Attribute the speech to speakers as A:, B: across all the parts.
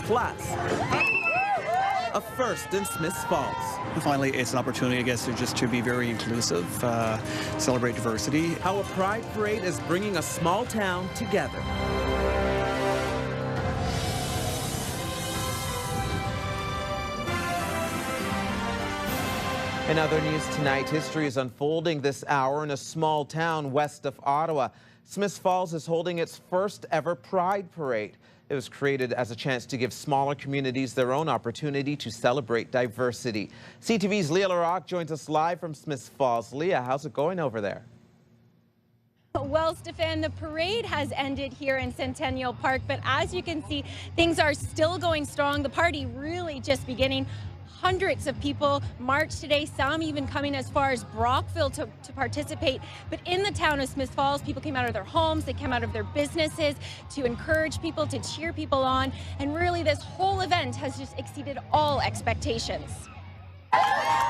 A: Plus, a first in Smiths Falls.
B: Finally, it's an opportunity, I guess, to be very inclusive, celebrate diversity.
A: How a pride parade is bringing a small town together. In other news tonight, history is unfolding this hour in a small town west of Ottawa. Smiths Falls is holding its first ever Pride Parade. It was created as a chance to give smaller communities their own opportunity to celebrate diversity. CTV's Leah Larocque joins us live from Smiths Falls. Leah, how's it going over there?
C: Well, Stefan, the parade has ended here in Centennial Park, but as you can see, things are still going strong. The party really just beginning. Hundreds of people marched today, some even coming as far as Brockville to participate. But in the town of Smiths Falls, people came out of their homes, they came out of their businesses to encourage people, to cheer people on. And really, this whole event has just exceeded all expectations.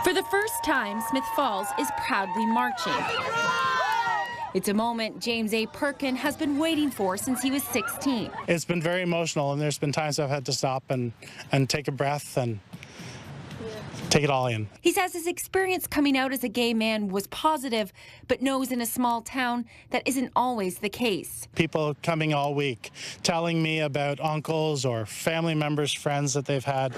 C: For the first time, Smiths Falls is proudly marching. It's a moment James A. Perkin has been waiting for since he was 16.
D: It's been very emotional, and there's been times I've had to stop and take a breath and take it all in.
C: He says his experience coming out as a gay man was positive, but knows in a small town that isn't always the case.
D: People coming all week telling me about uncles or family members, friends that they've had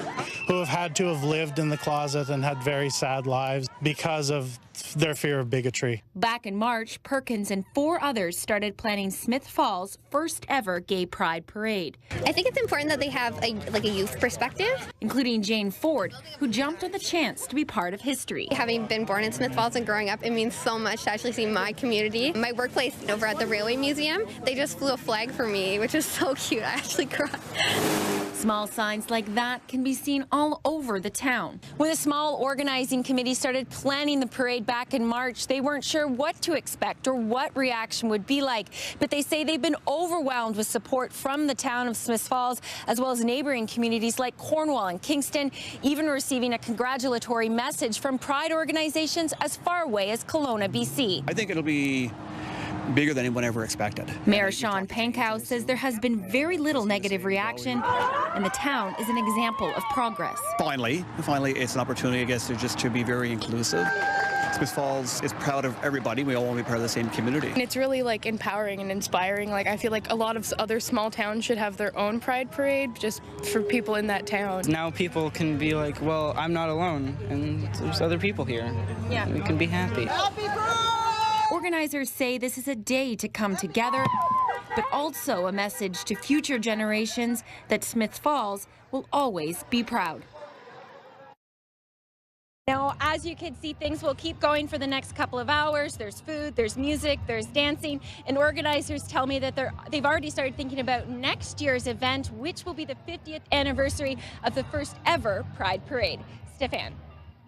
D: who have had to have lived in the closet and had very sad lives because of their fear of bigotry.
C: Back in March, Perkins and 4 others started planning Smiths Falls' first ever Gay Pride Parade.
E: I think it's important that they have a youth perspective.
C: Including Jane Ford, who jumped on the chance to be part of history.
E: Having been born in Smiths Falls and growing up, it means so much to actually see my community. My workplace over at the Railway Museum, they just flew a flag for me, which is so cute. I actually cried.
C: Small signs like that can be seen all over the town. When the small organizing committee started planning the parade back in March, they weren't sure what to expect or what reaction would be like. But they say they've been overwhelmed with support from the town of Smiths Falls, as well as neighboring communities like Cornwall and Kingston, even receiving a congratulatory message from pride organizations as far away as Kelowna, BC.
B: I think it'll be bigger than anyone ever expected.
C: Mayor Sean Pankow says there has been very little negative reaction, and the town is an example of progress.
B: Finally, it's an opportunity, I guess, to be very inclusive. Smiths Falls is proud of everybody. We all want to be part of the same community.
F: And it's really empowering and inspiring. I feel like a lot of other small towns should have their own pride parade just for people in that town.
G: Now people can be like, well, I'm not alone, and there's other people here.
C: Yeah.
G: We can be happy.
C: Organizers say this is a day to come together, but also a message to future generations that Smiths Falls will always be proud. Now, as you can see, things will keep going for the next couple of hours. There's food, there's music, there's dancing, and organizers tell me that they've already started thinking about next year's event, which will be the 50th anniversary of the first ever Pride Parade. Stefan.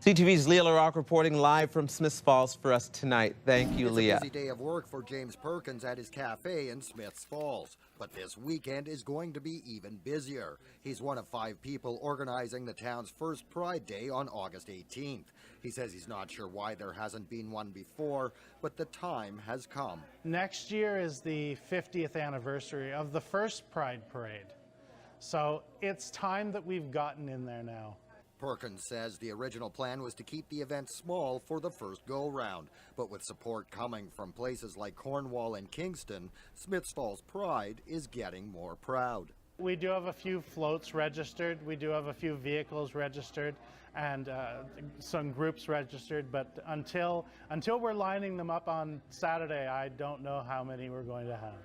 A: CTV's Leah Larocque reporting live from Smiths Falls for us tonight. Thank you, Leah.
H: It's a busy day of work for James Perkins at his cafe in Smiths Falls, but this weekend is going to be even busier. He's one of 5 people organizing the town's first Pride Day on August 18th. He says he's not sure why there hasn't been one before, but the time has come.
D: Next year is the 50th anniversary of the first Pride Parade. So it's time that we've gotten in there now.
H: Perkins says the original plan was to keep the event small for the first go-round, but with support coming from places like Cornwall and Kingston, Smiths Falls Pride is getting more proud.
D: We do have a few floats registered, we do have a few vehicles registered, and some groups registered, but until we're lining them up on Saturday, I don't know how many we're going to have.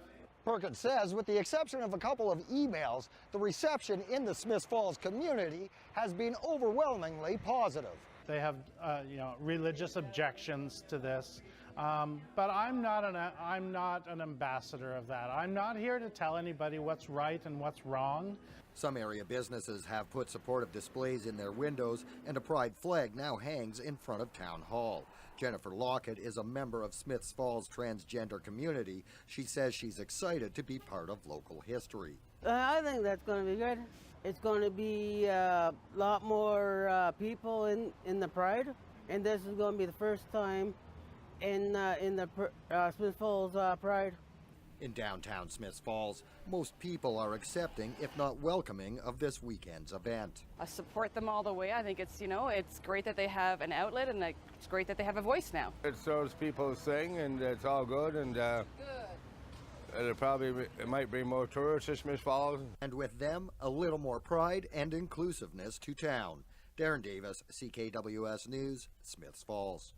H: Perkins says, with the exception of a couple of emails, the reception in the Smiths Falls community has been overwhelmingly positive.
D: They have, religious objections to this, but I'm not an ambassador of that. I'm not here to tell anybody what's right and what's wrong.
H: Some area businesses have put supportive displays in their windows, and a pride flag now hangs in front of Town Hall. Jennifer Lockett is a member of Smiths Falls transgender community. She says she's excited to be part of local history.
I: I think that's going to be good. It's going to be a lot more people in the Pride, and this is going to be the first time in the Smiths Falls Pride.
H: In downtown Smiths Falls, most people are accepting, if not welcoming, of this weekend's event.
J: I support them all the way. I think it's, it's great that they have an outlet, and it's great that they have a voice now.
K: It shows people sing, and it's all good, and it might bring more tourists to Smiths Falls.
H: And with them, a little more pride and inclusiveness to town. Darren Davis, CKWS News, Smiths Falls.